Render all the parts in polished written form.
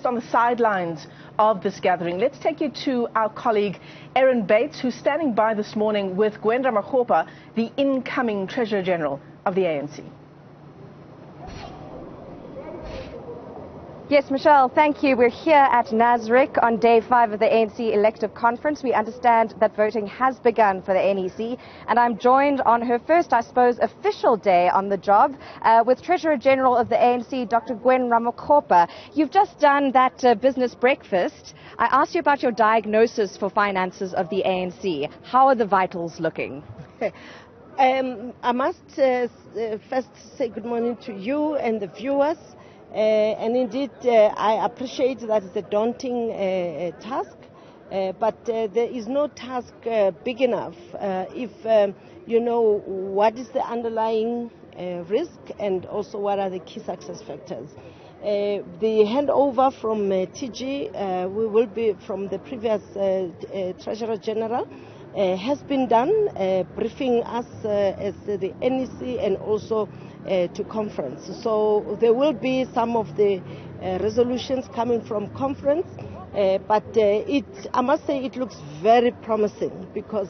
On the sidelines of this gathering, let's take you to our colleague Erin Bates, who's standing by this morning with Gwen, Ramakgopa, the incoming Treasurer General of the ANC. Yes, Michelle, thank you. We're here at Newzroom on day 5 of the ANC elective conference. We understand that voting has begun for the NEC, and I'm joined on her first, I suppose, official day on the job with Treasurer General of the ANC, Dr. Gwen Ramakgopa. You've just done that business breakfast. I asked you about your diagnosis for finances of the ANC. How are the vitals looking? I must first say good morning to you and the viewers. And indeed, I appreciate that it's a daunting task, but there is no task big enough if you know what is the underlying risk and also what are the key success factors. The handover from TG, we will be from the previous Treasurer General, has been done, briefing us as the NEC and also to conference. So there will be some of the resolutions coming from conference, but I must say it looks very promising because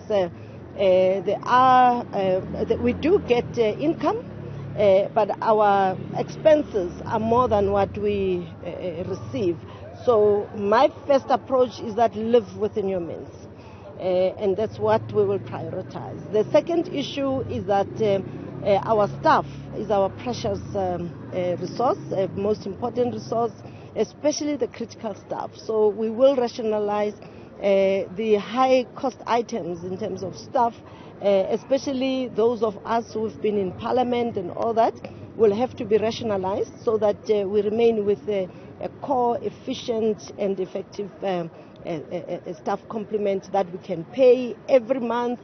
we do get income, but our expenses are more than what we receive. So my first approach is that live within your means. And that's what we will prioritize. The second issue is that our staff is our precious resource, most important resource, especially the critical staff. So we will rationalize the high cost items in terms of staff, especially those of us who've been in Parliament and all that will have to be rationalized so that we remain with a core, efficient and effective a staff complement that we can pay every month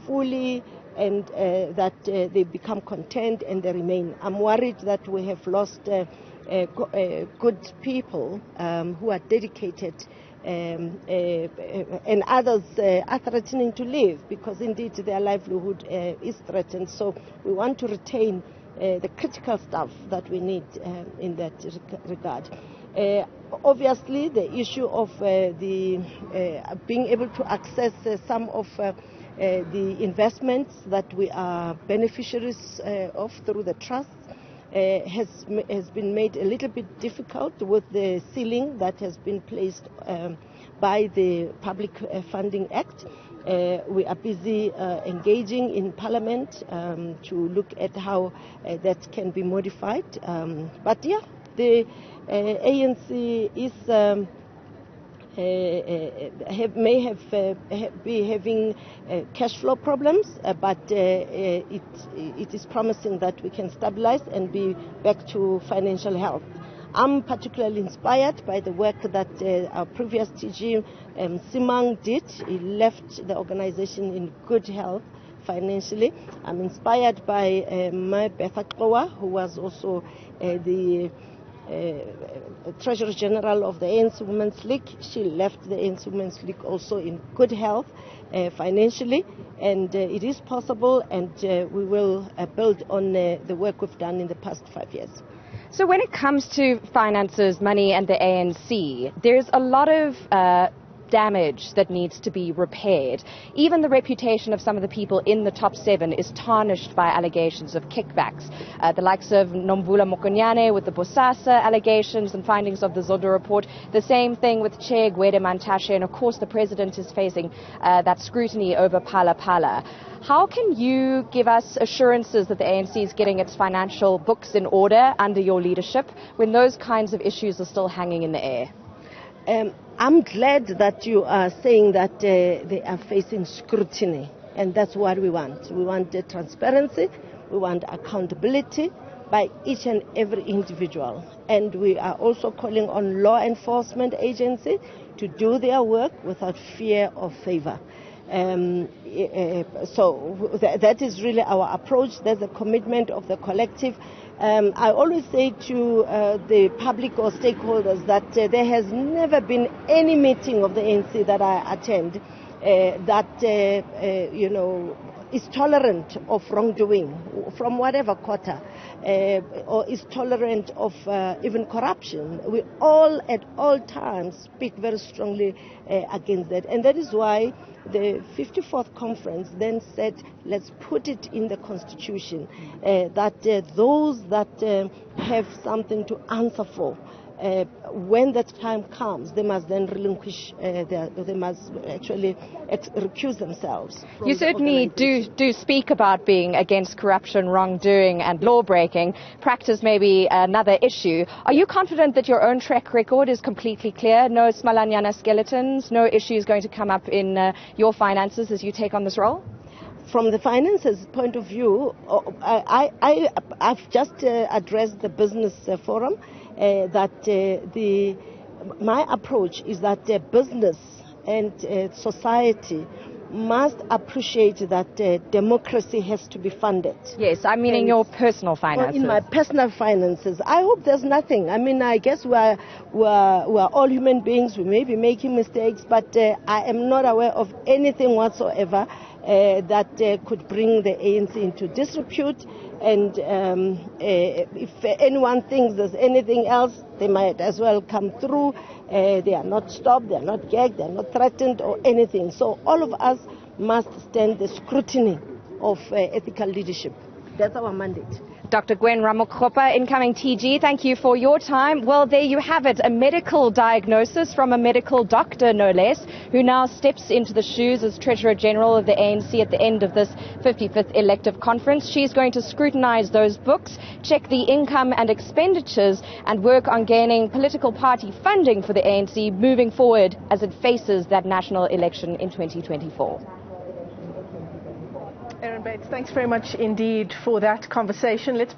fully, and that they become content and they remain. I'm worried that we have lost good people who are dedicated, and others are threatening to leave because indeed their livelihood is threatened. So we want to retain the critical staff that we need in that regard. Obviously, the issue of being able to access some of the investments that we are beneficiaries of through the trust has been made a little bit difficult with the ceiling that has been placed by the Public Funding Act. We are busy engaging in Parliament to look at how that can be modified. But yeah, the ANC is may be having cash flow problems, but it is promising that we can stabilize and be back to financial health. I'm particularly inspired by the work that our previous TG, Simang, did. He left the organization in good health financially. I'm inspired by Ramakgopa, who was also the Treasurer General of the ANC Women's League. She left the ANC Women's League also in good health financially, and it is possible, and we will build on the work we've done in the past 5 years. So when it comes to finances, money and the ANC, there's a lot of damage that needs to be repaired. Even the reputation of some of the people in the top 7 is tarnished by allegations of kickbacks. The likes of Nomvula Mokonyane with the Bosasa allegations and findings of the Zodo report. The same thing with Che Gwede Mantashe, and of course the president is facing that scrutiny over Phala Phala. How can you give us assurances that the ANC is getting its financial books in order under your leadership when those kinds of issues are still hanging in the air? I'm glad that you are saying that they are facing scrutiny, and that's what we want. We want transparency, we want accountability by each and every individual, and we are also calling on law enforcement agencies to do their work without fear or favor. So that is really our approach. That's the commitment of the collective. I always say to the public or stakeholders that there has never been any meeting of the ANC that I attend that is tolerant of wrongdoing from whatever quarter, or is tolerant of even corruption. We all at all times speak very strongly against that, and that is why the 54th conference then said, let's put it in the constitution that those that have something to answer for, when that time comes, they must then relinquish they must actually recuse themselves. You certainly do speak about being against corruption, wrongdoing and law breaking. Practice may be another issue. Are you confident that your own track record is completely clear? No Smalanyana skeletons, no issues going to come up in your finances as you take on this role? From the finances point of view, I've just addressed the business forum that my approach is that business and society must appreciate that democracy has to be funded. Yes, I mean in your personal finances. In my personal finances. I hope there's nothing. I mean, I guess we're all human beings. We may be making mistakes, but I am not aware of anything whatsoever that could bring the ANC into disrepute. And if anyone thinks there's anything else, they might as well come through. They are not stopped, they are not gagged, they are not threatened or anything. So all of us must stand the scrutiny of ethical leadership. That's our mandate. Dr. Gwen Ramakgopa, incoming TG, thank you for your time. Well, there you have it, a medical diagnosis from a medical doctor, no less, who now steps into the shoes as Treasurer General of the ANC at the end of this 55th elective conference. She's going to scrutinize those books, check the income and expenditures, and work on gaining political party funding for the ANC moving forward as it faces that national election in 2024. Erin Bates, thanks very much indeed for that conversation. Let's